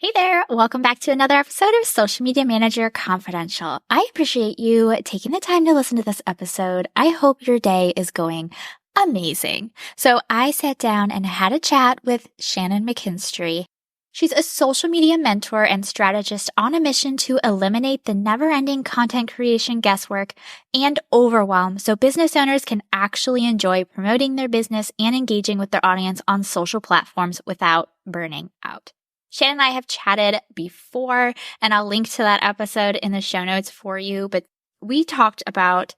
Hey there, welcome back to another episode of Social Media Manager Confidential. I appreciate you taking the time to listen to this episode. I hope your day is going amazing. So I sat down and had a chat with Shannon McKinstrie. She's a social media mentor and strategist on a mission to eliminate the never-ending content creation guesswork and overwhelm so business owners can actually enjoy promoting their business and engaging with their audience on social platforms without burning out. Shannon and I have chatted before, and I'll link to that episode in the show notes for you, but we talked about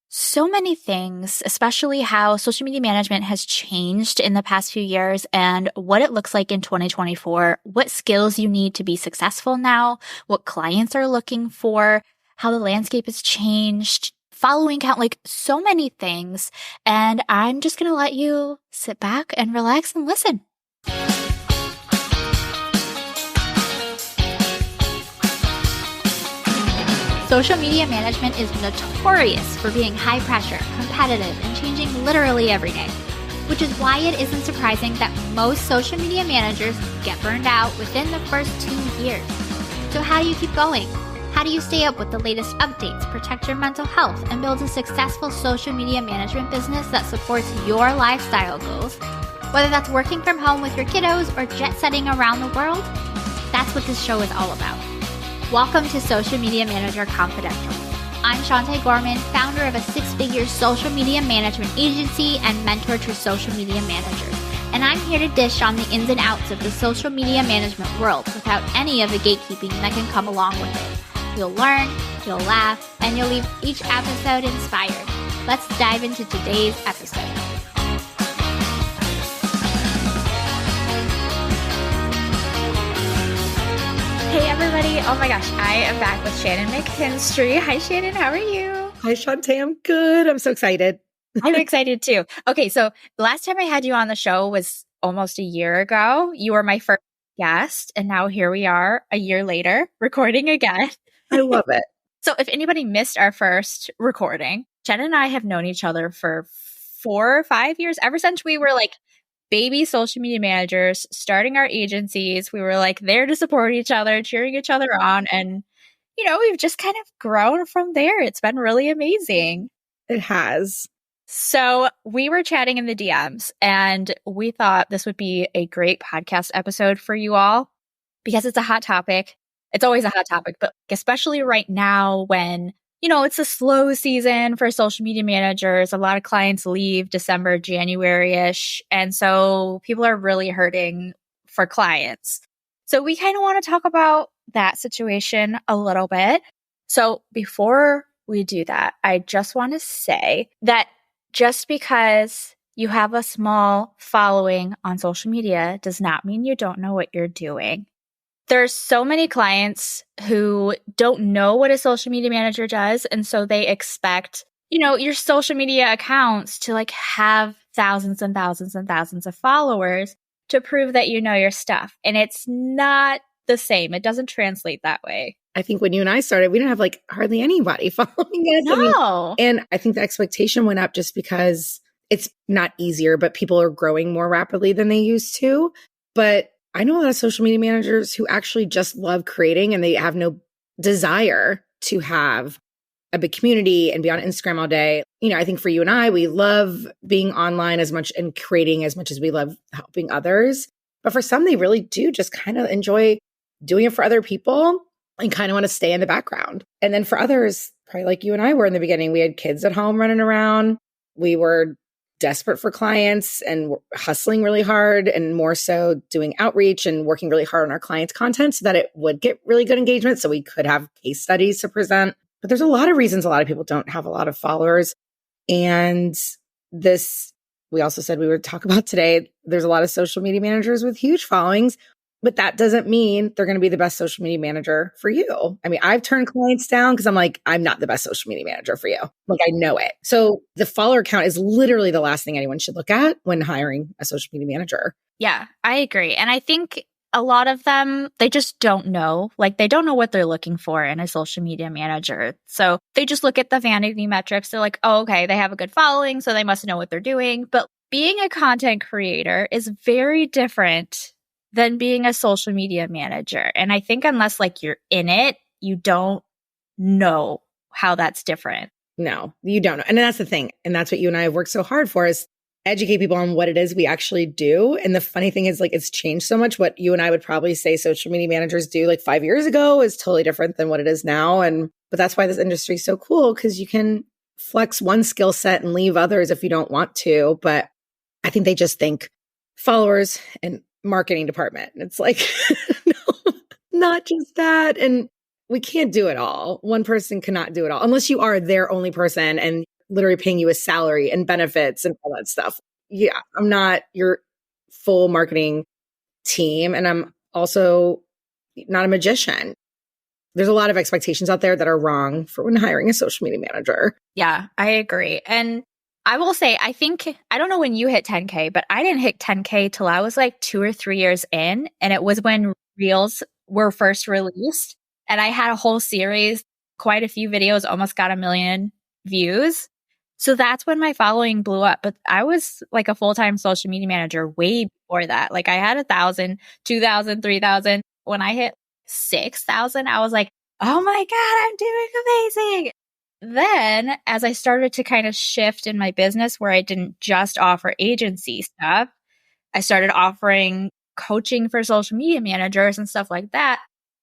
so many things, especially how social media management has changed in the past few years and what it looks like in 2024, what skills you need to be successful now, what clients are looking for, how the landscape has changed, following count, like so many things. And I'm just going to let you sit back and relax and listen. Social media management is notorious for being high pressure, competitive, and changing literally every day, which is why it isn't surprising that most social media managers get burned out within the first 2 years. So how do you keep going? How do you stay up with the latest updates, protect your mental health, and build a successful social media management business that supports your lifestyle goals? Whether that's working from home with your kiddos or jet setting around the world, that's what this show is all about. Welcome to Social Media Manager Confidential. I'm Shantae Gorman, founder of a 6-figure social media management agency and mentor to social media managers. And I'm here to dish on the ins and outs of the social media management world without any of the gatekeeping that can come along with it. You'll learn, you'll laugh, and you'll leave each episode inspired. Let's dive into today's episode. Hey everybody, oh my gosh, I am back with Shannon McKinstrie. Hi Shannon, how are you? Hi Shantae, I'm good. I'm so excited. I'm excited too. Okay, so the last time I had you on the show was almost a year ago. You were my first guest, and now here we are a year later recording again. I love it. So if anybody missed our first recording, Shannon and I have known each other for 4 or 5 years, ever since we were like baby social media managers starting our agencies. We were like there to support each other, cheering each other on. And, you know, we've just kind of grown from there. It's been really amazing. It has. So we were chatting in the DMs and we thought this would be a great podcast episode for you all because it's a hot topic. It's always a hot topic, but especially right now when, you know, it's a slow season for social media managers. A lot of clients leave December, January-ish. And so people are really hurting for clients. So we kind of want to talk about that situation a little bit. So before we do that, I just want to say that just because you have a small following on social media does not mean you don't know what you're doing. There's so many clients who don't know what a social media manager does. And so they expect, you know, your social media accounts to like have thousands and thousands and thousands of followers to prove that you know your stuff. And it's not the same. It doesn't translate that way. I think when you and I started, we didn't have like hardly anybody following us. No. And I think the expectation went up just because it's not easier, but people are growing more rapidly than they used to. But I know a lot of social media managers who actually just love creating and they have no desire to have a big community and be on Instagram all day. You know, I think for you and I, we love being online as much and creating as much as we love helping others. But for some, they really do just kind of enjoy doing it for other people and kind of want to stay in the background. And then for others, probably like you and I were in the beginning, we had kids at home running around. We were desperate for clients and hustling really hard and more so doing outreach and working really hard on our clients' content so that it would get really good engagement so we could have case studies to present. But there's a lot of reasons a lot of people don't have a lot of followers. And this, we also said we would talk about today, there's a lot of social media managers with huge followings, but that doesn't mean they're going to be the best social media manager for you. I mean, I've turned clients down because I'm like, I'm not the best social media manager for you. Like, I know it. So the follower count is literally the last thing anyone should look at when hiring a social media manager. Yeah, I agree. And I think a lot of them, they just don't know. Like, they don't know what they're looking for in a social media manager. So they just look at the vanity metrics. They're like, oh, okay, they have a good following, so they must know what they're doing. But being a content creator is very different than being a social media manager. And I think unless like you're in it, you don't know how that's different. No, you don't know. And that's the thing. And that's what you and I have worked so hard for, is educate people on what it is we actually do. And the funny thing is, like, it's changed so much. What you and I would probably say social media managers do like 5 years ago is totally different than what it is now. But that's why this industry is so cool, because you can flex one skill set and leave others if you don't want to. But I think they just think followers and marketing department. And it's like, no, not just that. And we can't do it all. One person cannot do it all unless you are their only person and literally paying you a salary and benefits and all that stuff. Yeah, I'm not your full marketing team. And I'm also not a magician. There's a lot of expectations out there that are wrong for when hiring a social media manager. Yeah, I agree. And I will say, I don't know when you hit 10K, but I didn't hit 10K till I was like 2 or 3 years in. And it was when Reels were first released. And I had a whole series, quite a few videos, almost got 1 million views. So that's when my following blew up. But I was like a full-time social media manager way before that. Like I had 1,000, 2,000, 3,000. When I hit 6,000, I was like, oh my God, I'm doing amazing. Then as I started to kind of shift in my business where I didn't just offer agency stuff, I started offering coaching for social media managers and stuff like that.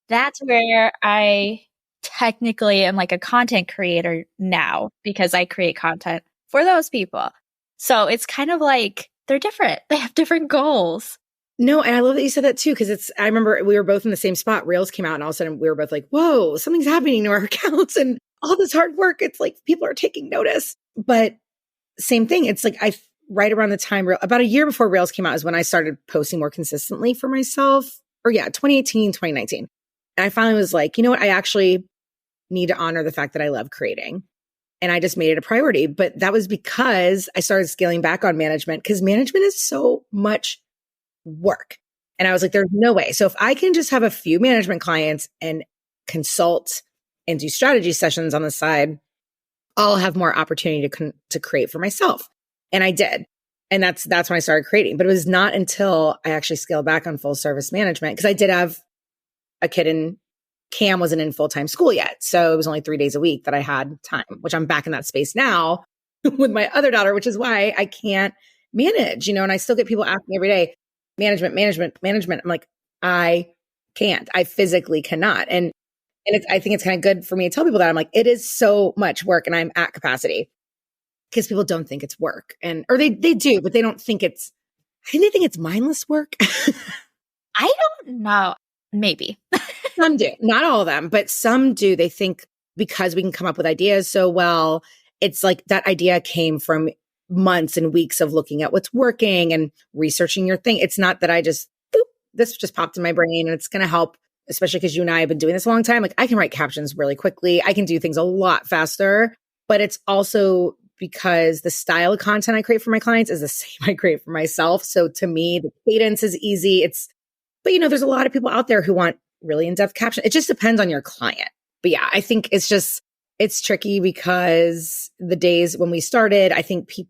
That's where I technically am like a content creator now, because I create content for those people. So it's kind of like they're different. They have different goals. No, and I love that you said that too, because I remember we were both in the same spot. Reels came out and all of a sudden we were both like, whoa, something's happening to our accounts and all this hard work. It's like people are taking notice. But same thing. It's like right around the time, about a year before Reels came out is when I started posting more consistently for myself. 2018, 2019. And I finally was like, you know what? I actually need to honor the fact that I love creating. And I just made it a priority. But that was because I started scaling back on management, because management is so much work. And I was like, there's no way. So if I can just have a few management clients and consult and do strategy sessions on the side, I'll have more opportunity to create for myself. And I did. And that's when I started creating. But it was not until I actually scaled back on full service management, because I did have a kid, and Cam wasn't in full-time school yet. So it was only 3 days a week that I had time, which I'm back in that space now with my other daughter, which is why I can't manage, and I still get people asking every day, management. I'm like, I can't, I physically cannot. And I think it's kind of good for me to tell people that. I'm like, it is so much work and I'm at capacity, because people don't think it's work, or they do, but they don't think I think they think it's mindless work. I don't know. Maybe. Some do, not all of them, but some do. They think because we can come up with ideas so well, it's like that idea came from months and weeks of looking at what's working and researching your thing. It's not that I just, this just popped in my brain and it's going to help, especially because you and I have been doing this a long time. Like I can write captions really quickly. I can do things a lot faster, but it's also because the style of content I create for my clients is the same I create for myself. So to me, the cadence is easy. But there's a lot of people out there who want really in-depth caption. It just depends on your client. But yeah, I think it's tricky, because the days when we started, I think they,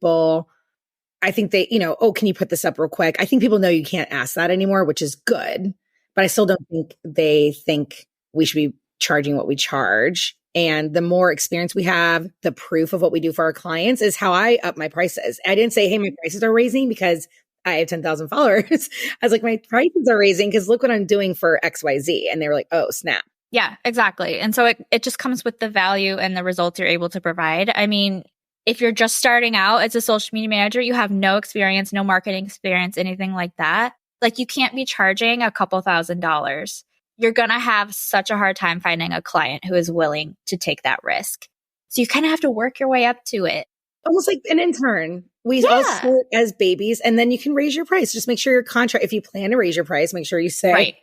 oh, can you put this up real quick? I think people know you can't ask that anymore, which is good. But I still don't think they think we should be charging what we charge. And the more experience we have, the proof of what we do for our clients is how I up my prices. I didn't say, hey, my prices are raising because I have 10,000 followers. I was like, my prices are raising because look what I'm doing for XYZ. And they were like, oh, snap. Yeah, exactly. And so it just comes with the value and the results you're able to provide. I mean, if you're just starting out as a social media manager, you have no experience, no marketing experience, anything like that. Like you can't be charging a couple $1,000s. You're going to have such a hard time finding a client who is willing to take that risk. So you kind of have to work your way up to it. Almost like an intern. We all start as babies, and then you can raise your price. Just make sure your contract, if you plan to raise your price, make sure you say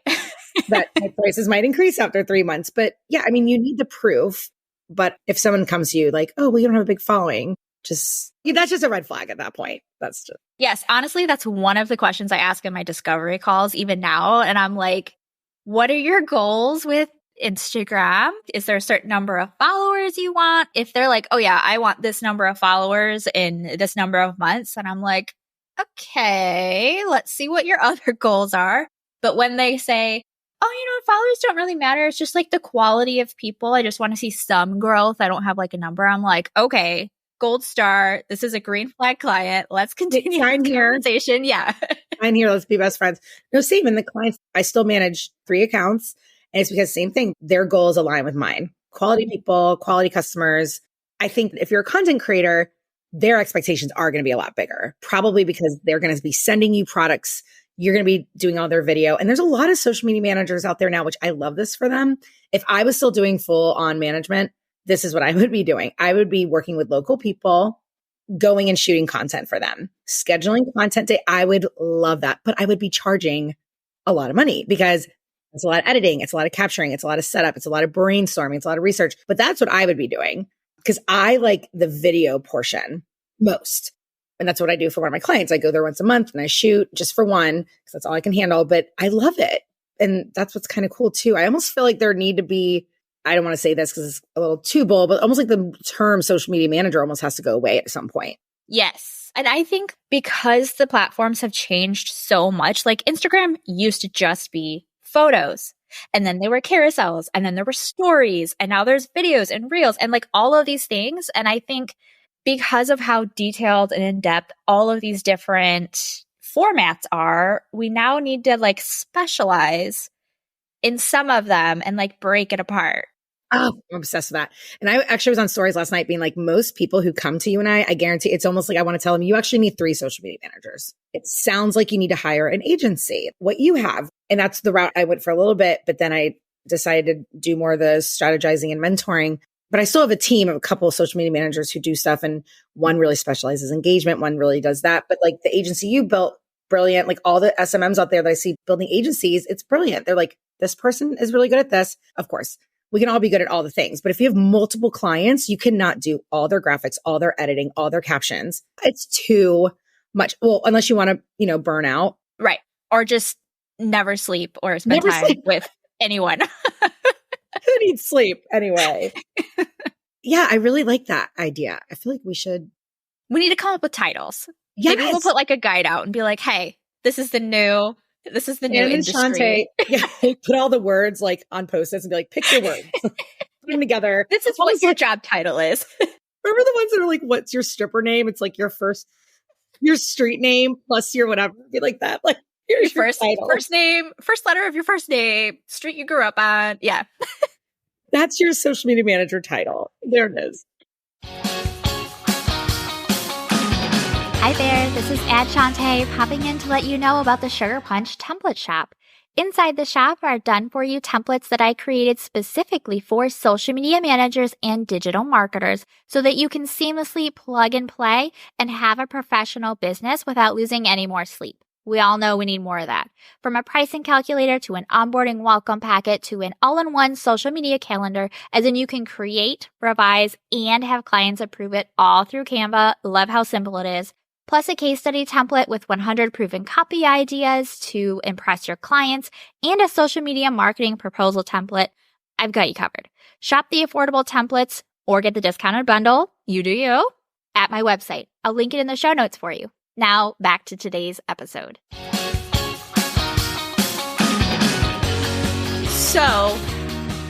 that my prices might increase after 3 months. But yeah, I mean, you need the proof. But if someone comes to you like, oh, well, you don't have a big following, that's just a red flag at that point. Yes, honestly, that's one of the questions I ask in my discovery calls even now. And I'm like, what are your goals with Instagram? Is there a certain number of followers you want? If they're like, oh yeah, I want this number of followers in this number of months. And I'm like, okay, let's see what your other goals are. But when they say, oh, followers don't really matter. It's just like the quality of people. I just want to see some growth. I don't have like a number. I'm like, okay, gold star. This is a green flag client. Let's continue the conversation. Yeah. I'm here. Let's be best friends. No, same. And the clients, I still manage 3 accounts. And it's because same thing. Their goals align with mine. Quality people, quality customers. I think if you're a content creator, their expectations are going to be a lot bigger, probably because they're going to be sending you products. You're going to be doing all their video. And there's a lot of social media managers out there now, which I love this for them. If I was still doing full on management, this is what I would be doing. I would be working with local people, going and shooting content for them, scheduling content day. I would love that, but I would be charging a lot of money because it's a lot of editing. It's a lot of capturing. It's a lot of setup. It's a lot of brainstorming. It's a lot of research, but that's what I would be doing because I like the video portion most. And that's what I do for one of my clients. I go there once a month and I shoot just for one because that's all I can handle, but I love it. And that's what's kind of cool too. I almost feel like there need to be, I don't want to say this because it's a little too bold, but almost like the term social media manager almost has to go away at some point. Yes. And I think because the platforms have changed so much, like Instagram used to just be photos, and then there were carousels, and then there were stories, and now there's videos and reels and like all of these things. And I think because of how detailed and in depth all of these different formats are, we now need to like specialize in some of them and like break it apart. Oh, I'm obsessed with that. And I actually was on stories last night being like, most people who come to you and I guarantee it's almost like I want to tell them, you actually need 3 social media managers. It sounds like you need to hire an agency, what you have. And that's the route I went for a little bit, but then I decided to do more of the strategizing and mentoring. But I still have a team of a couple of social media managers who do stuff. And one really specializes in engagement. One really does that. But like the agency you built, brilliant. Like all the SMMs out there that I see building agencies, it's brilliant. They're like, this person is really good at this. Of course, we can all be good at all the things. But if you have multiple clients, you cannot do all their graphics, all their editing, all their captions. It's too much. Well, unless you want to, burn out. Right. Or just never sleep or spend time with anyone. Who needs sleep anyway? Yeah, I really like that idea. I feel like we need to come up with titles. Yes. Maybe we'll put like a guide out and be like, hey, this is the new industry. Yeah, put all the words like on post-its and be like, pick your words. Put them together. This is what your job title is. Remember the ones that are like, what's your stripper name? It's like your street name plus your whatever. Be like that. Like, here's your first name, first letter of your first name, street you grew up on. Yeah. That's your social media manager title. There it is. Hi there, this is Shannon popping in to let you know about the Sugar Punch template shop. Inside the shop are done-for-you templates that I created specifically for social media managers and digital marketers so that you can seamlessly plug and play and have a professional business without losing any more sleep. We all know we need more of that. From a pricing calculator to an onboarding welcome packet to an all-in-one social media calendar, as in you can create, revise, and have clients approve it all through Canva. Love how simple it is. Plus a case study template with 100 proven copy ideas to impress your clients and a social media marketing proposal template. I've got you covered. Shop the affordable templates or get the discounted bundle, you do you, at my website. I'll link it in the show notes for you. Now back to today's episode. So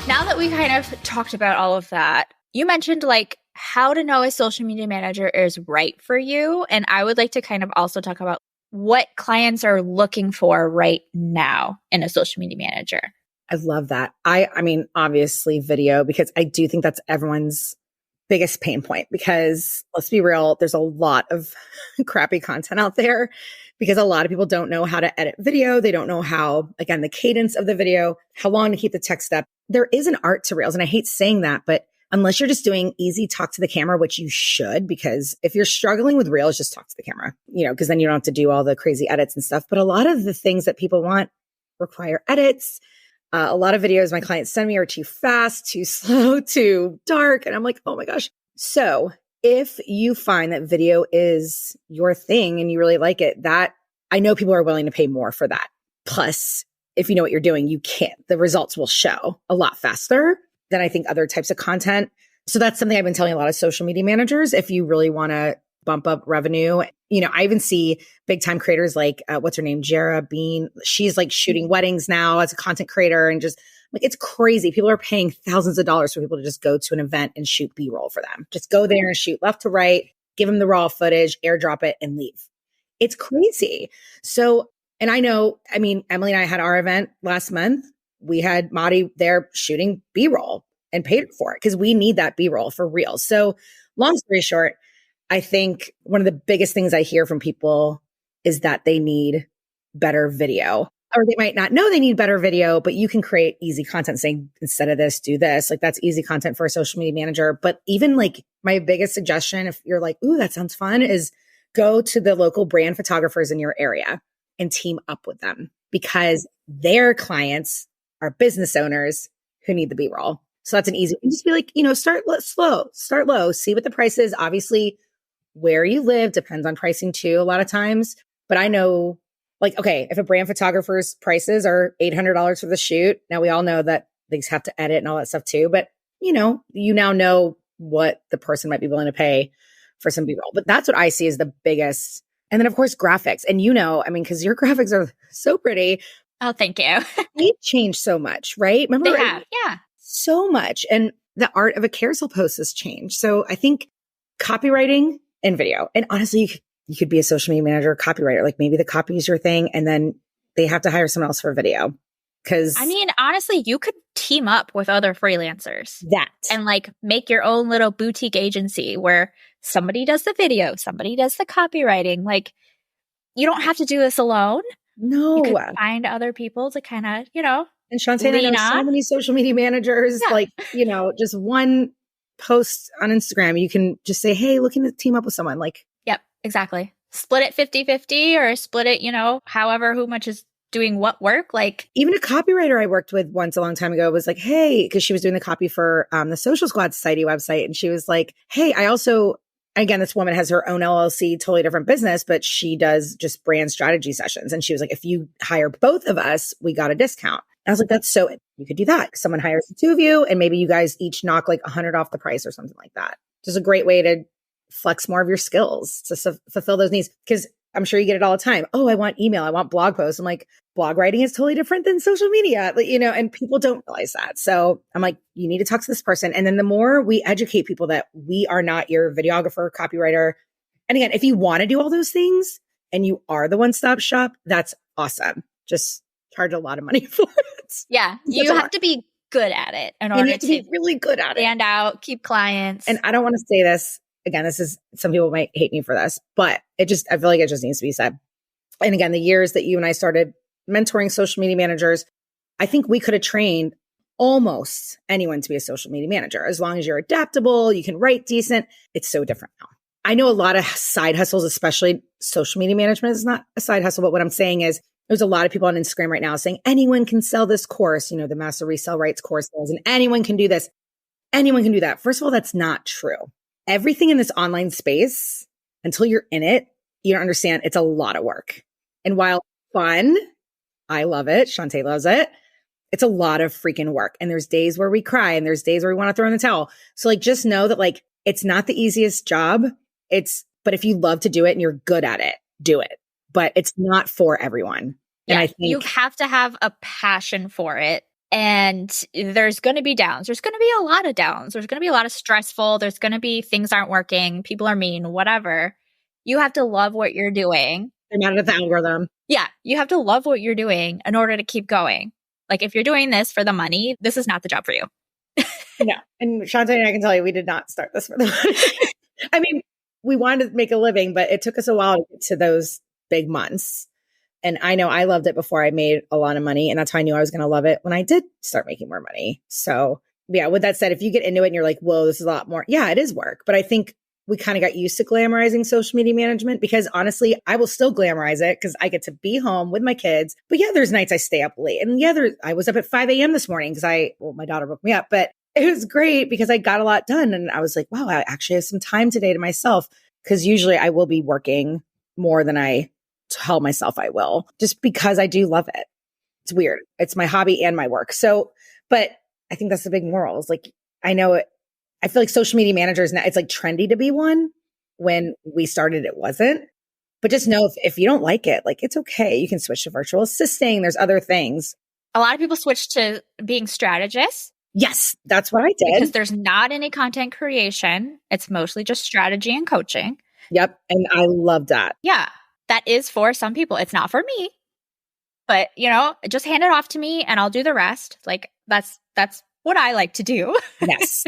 now that we kind of talked about all of that, you mentioned like how to know a social media manager is right for you. And I would like to kind of also talk about what clients are looking for right now in a social media manager. I love that. I mean, obviously video, because I do think that's everyone's biggest pain point, because let's be real, there's a lot of crappy content out there because a lot of people don't know how to edit video. They don't know how, again, the cadence of the video, how long to keep the text up. There is an art to reels. And I hate saying that, but unless you're just doing easy talk to the camera, which you should, because if you're struggling with reels, just talk to the camera, because then you don't have to do all the crazy edits and stuff. But a lot of the things that people want require edits. A lot of videos my clients send me are too fast, too slow, too dark. And I'm like, oh my gosh. So if you find that video is your thing and you really like it, that I know people are willing to pay more for that. Plus, if you know what you're doing, the results will show a lot faster than I think other types of content. So that's something I've been telling a lot of social media managers. If you really want to bump up revenue. I even see big time creators like, what's her name? Jara Bean. She's like shooting weddings now as a content creator, and just like, it's crazy. People are paying thousands of dollars for people to just go to an event and shoot B-roll for them. Just go there and shoot left to right, give them the raw footage, airdrop it, and leave. It's crazy. So, and I know, Emily and I had our event last month. We had Madi there shooting B-roll and paid for it because we need that B-roll for real. So long story short, I think one of the biggest things I hear from people is that they need better video, or they might not know they need better video, but you can create easy content saying, instead of this, do this. Like, that's easy content for a social media manager. But even like my biggest suggestion, if you're like, ooh, that sounds fun, is go to the local brand photographers in your area and team up with them, because their clients are business owners who need the B-roll. So that's an easy, just be like, start low, see what the price is. Obviously, where you live depends on pricing too, a lot of times. But I know, like, okay, if a brand photographer's prices are $800 for the shoot, now we all know that things have to edit and all that stuff too. But you now know what the person might be willing to pay for some B-roll. But that's what I see as the biggest. And then of course, graphics. And because your graphics are so pretty. Oh, thank you. They've changed so much, right? Remember? They have, yeah. So much. And the art of a carousel post has changed. So I think copywriting and video. And honestly, you could be a social media manager, copywriter. Like, maybe the copy is your thing, and then they have to hire someone else for video. Because honestly, you could team up with other freelancers and like make your own little boutique agency where somebody does the video, somebody does the copywriting. Like, you don't have to do this alone. No. You could find other people to kind of, And Shantae, I know so many social media managers, just one post on Instagram, you can just say, hey, looking to team up with someone. Like, yep, exactly. Split it 50-50 or split it, however, who much is doing what work. Like, even a copywriter I worked with once a long time ago was like, hey, because she was doing the copy for the Social Squad Society website. And she was like, hey, I also, again, this woman has her own LLC, totally different business, but she does just brand strategy sessions. And she was like, if you hire both of us, we got a discount. I was like, that's so, you could do that. Someone hires the two of you and maybe you guys each knock like 100 off the price or something like that. Just a great way to flex more of your skills to fulfill those needs. Because I'm sure you get it all the time. Oh, I want email. I want blog posts. I'm like, blog writing is totally different than social media, and people don't realize that. So I'm like, you need to talk to this person. And then the more we educate people that we are not your videographer, copywriter. And again, if you want to do all those things and you are the one-stop shop, that's awesome. Just charge a lot of money for it. Yeah. You have to be good at it in order to be really good at it. Stand out, keep clients. And I don't want to say this. Again, some people might hate me for this, but I feel like it just needs to be said. And again, the years that you and I started mentoring social media managers, I think we could have trained almost anyone to be a social media manager. As long as you're adaptable, you can write decent. It's so different now. I know a lot of side hustles, especially social media management is not a side hustle. But what I'm saying is there's a lot of people on Instagram right now saying anyone can sell this course, the master resale rights course, and anyone can do this. Anyone can do that. First of all, that's not true. Everything in this online space, until you're in it, you don't understand. It's a lot of work. And while fun, I love it. Shantae loves it. It's a lot of freaking work. And there's days where we cry and there's days where we want to throw in the towel. So just know that it's not the easiest job. But if you love to do it and you're good at it, do it. But it's not for everyone. Yeah, and I think you have to have a passion for it. And there's going to be downs. There's going to be a lot of downs. There's going to be a lot of stressful. There's going to be things aren't working. People are mean, whatever. You have to love what you're doing. They're mad at the algorithm. Yeah. You have to love what you're doing in order to keep going. Like, if you're doing this for the money, this is not the job for you. No. And Shantae and I can tell you, we did not start this for the money. We wanted to make a living, but it took us a while to get to those big months. And I know I loved it before I made a lot of money. And that's how I knew I was going to love it when I did start making more money. So yeah, with that said, if you get into it and you're like, whoa, this is a lot more. Yeah, it is work. But I think we kind of got used to glamorizing social media management, because honestly, I will still glamorize it because I get to be home with my kids. But yeah, there's nights I stay up late. And yeah, I was up at 5 a.m. this morning because my daughter woke me up. But it was great because I got a lot done. And I was like, wow, I actually have some time today to myself. Because usually I will be working more than I tell myself I will, just because I do love it. It's weird. It's my hobby and my work. So, but I think that's the big moral is I know it. I feel like social media managers now, it's trendy to be one, when we started, it wasn't. But just know if you don't like it, like it's okay. You can switch to virtual assisting. There's other things. A lot of people switch to being strategists. Yes, that's what I did. Because there's not any content creation. It's mostly just strategy and coaching. Yep. And I love that. Yeah. That is for some people. It's not for me. But, just hand it off to me and I'll do the rest. Like that's what I like to do. Yes.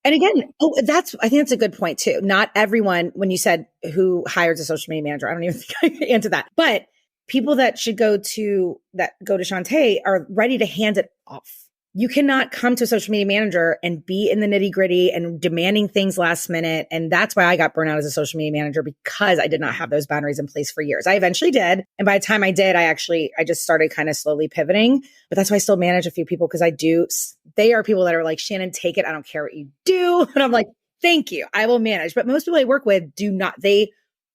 And again, I think that's a good point too. Not everyone, when you said who hires a social media manager, I don't even think I answered that. But people that should go to Shantae are ready to hand it off. You cannot come to a social media manager and be in the nitty gritty and demanding things last minute. And that's why I got burnt out as a social media manager, because I did not have those boundaries in place for years. I eventually did. And by the time I did, I just started kind of slowly pivoting. But that's why I still manage a few people, because they are people that are like, Shannon, take it. I don't care what you do. And I'm like, thank you. I will manage. But most people I work with they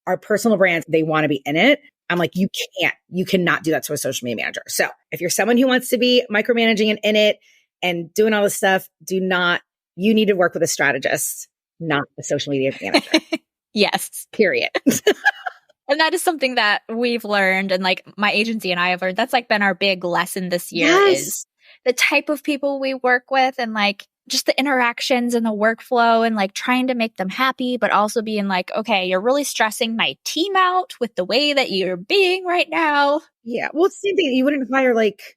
are personal brands. They want to be in it. I'm like, you cannot do that to a social media manager. So if you're someone who wants to be micromanaging and in it and doing all this stuff, you need to work with a strategist, not a social media manager. Yes. Period. And that is something that we've learned, and like my agency and I have learned. That's like been our big lesson this year. Yes. Is the type of people we work with, and like just the interactions and the workflow, and like trying to make them happy, but also being like, okay, you're really stressing my team out with the way that you're being right now. Yeah. Well, it's the same thing. You wouldn't hire like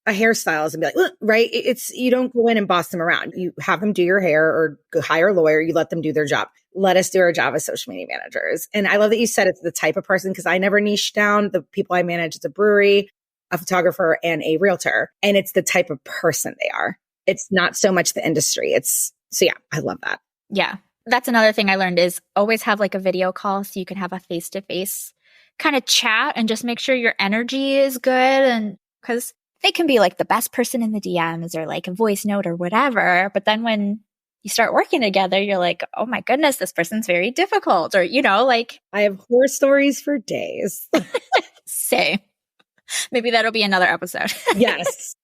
a hairstylist and be like, right? You don't go in and boss them around. You have them do your hair or go hire a lawyer. You let them do their job. Let us do our job as social media managers. And I love that you said it's the type of person, because I never niche down the people I manage. It's a brewery, a photographer, and a realtor. And it's the type of person they are. It's not so much the industry. So I love that. Yeah. That's another thing I learned, is always have like a video call so you can have a face-to-face kind of chat and just make sure your energy is good. And because they can be like the best person in the DMs or like a voice note or whatever. But then when you start working together, you're like, oh my goodness, this person's very difficult. Or, like. I have horror stories for days. Same. Maybe that'll be another episode. Yes.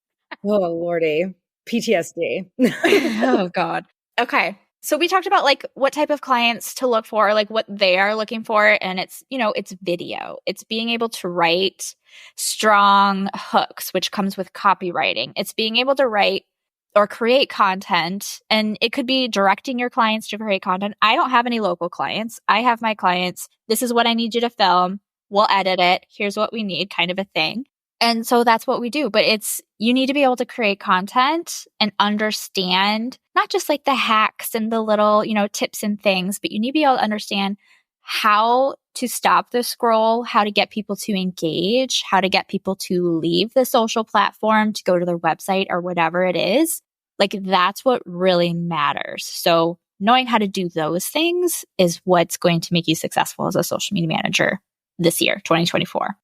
Oh, Lordy. PTSD. Oh, God. Okay. So we talked about like what type of clients to look for, like what they are looking for. And it's, it's video. It's being able to write strong hooks, which comes with copywriting. It's being able to write or create content. And it could be directing your clients to create content. I don't have any local clients. I have my clients. This is what I need you to film. We'll edit it. Here's what we need, kind of a thing. And so that's what we do. But you need to be able to create content and understand not just like the hacks and the little, tips and things, but you need to be able to understand how to stop the scroll, how to get people to engage, how to get people to leave the social platform to go to their website or whatever it is. Like that's what really matters. So knowing how to do those things is what's going to make you successful as a social media manager this year, 2024.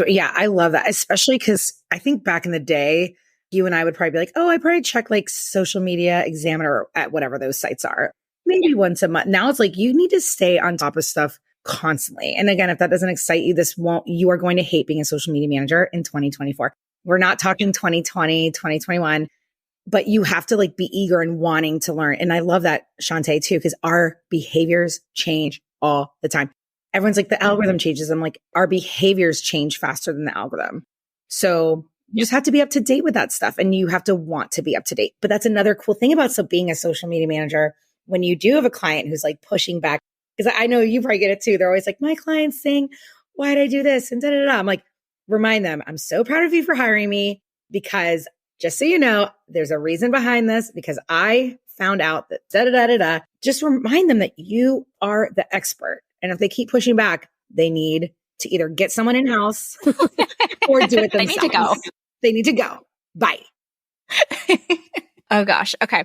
Yeah, I love that, especially because I think back in the day, you and I would probably be like, oh, I probably check like Social Media Examiner at whatever those sites are, maybe once a month. Now it's like you need to stay on top of stuff constantly. And again, if that doesn't excite you, you are going to hate being a social media manager in 2024. We're not talking 2020, 2021, but you have to like be eager and wanting to learn. And I love that, Shantae, too, because our behaviors change all the time. Everyone's like, the algorithm changes. I'm like, our behaviors change faster than the algorithm. So you just have to be up to date with that stuff, and you have to want to be up to date. But that's another cool thing about being a social media manager. When you do have a client who's like pushing back, because I know you probably get it too. They're always like, my client's saying, why'd I do this? And I'm like, remind them, I'm so proud of you for hiring me, because just so you know, there's a reason behind this, because I found out that Just remind them that you are the expert. And if they keep pushing back, they need to either get someone in-house or do it themselves. They need to go. They need to go. Bye. Oh, gosh. Okay.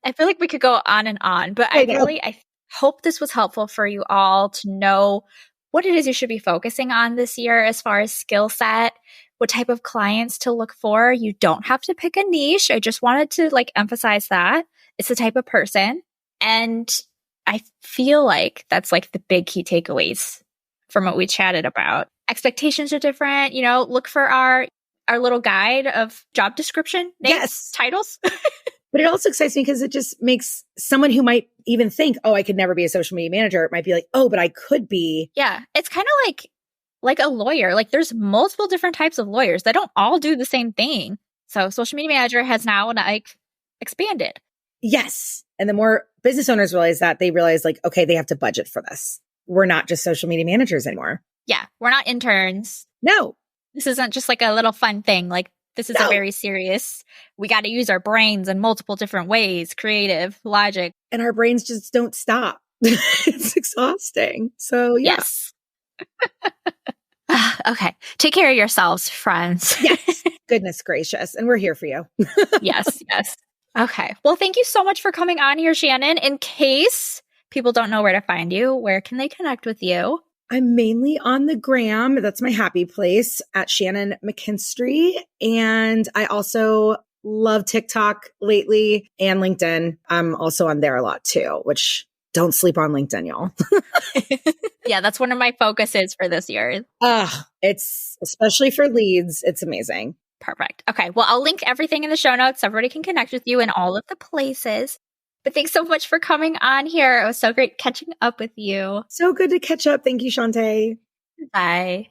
I feel like we could go on and on, but I hope this was helpful for you all to know what it is you should be focusing on this year as far as skill set, what type of clients to look for. You don't have to pick a niche. I just wanted to emphasize that. It's the type of person. And I feel like that's the big key takeaways from what we chatted about. Expectations are different. Look for our little guide of job description names, titles. But it also excites me because it just makes someone who might even think, oh, I could never be a social media manager. It might be like, oh, but I could be. Yeah. It's kind of like a lawyer. Like there's multiple different types of lawyers that don't all do the same thing. So social media manager has now expanded. Yes. And the more business owners realize that, they realize like, okay, they have to budget for this. We're not just social media managers anymore. Yeah. We're not interns. No. This isn't just like a little fun thing. Like this is a very serious, we got to use our brains in multiple different ways, creative, logic. And our brains just don't stop. It's exhausting. So yeah. Yes. Okay. Take care of yourselves, friends. Yes. Goodness gracious. And we're here for you. Yes. Okay. Well, thank you so much for coming on here, Shannon. In case people don't know where to find you, where can they connect with you? I'm mainly on the gram. That's my happy place at Shannon McKinstrie. And I also love TikTok lately and LinkedIn. I'm also on there a lot too, which don't sleep on LinkedIn, y'all. Yeah, that's one of my focuses for this year. It's especially for leads. It's amazing. Perfect. Okay. Well, I'll link everything in the show notes so everybody can connect with you in all of the places. But thanks so much for coming on here. It was so great catching up with you. So good to catch up. Thank you, Shantae. Bye.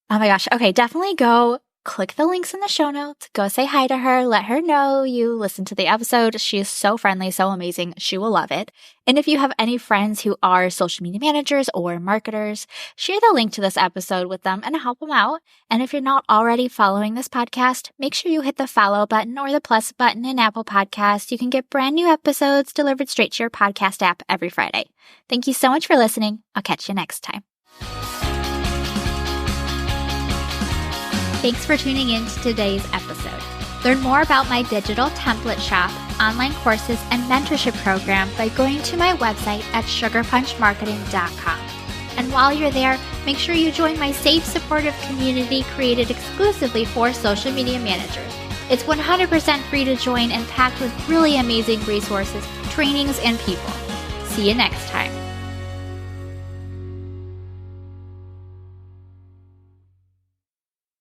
Oh my gosh. Okay. Definitely go click the links in the show notes. Go say hi to her. Let her know you listened to the episode. She is so friendly, so amazing. She will love it. And if you have any friends who are social media managers or marketers, share the link to this episode with them and help them out. And if you're not already following this podcast, make sure you hit the follow button or the plus button in Apple Podcasts. You can get brand new episodes delivered straight to your podcast app every Friday. Thank you so much for listening. I'll catch you next time. Thanks for tuning in to today's episode. Learn more about my digital template shop, online courses, and mentorship program by going to my website at sugarpunchmarketing.com. And while you're there, make sure you join my safe, supportive community created exclusively for social media managers. It's 100% free to join and packed with really amazing resources, trainings, and people. See you next time.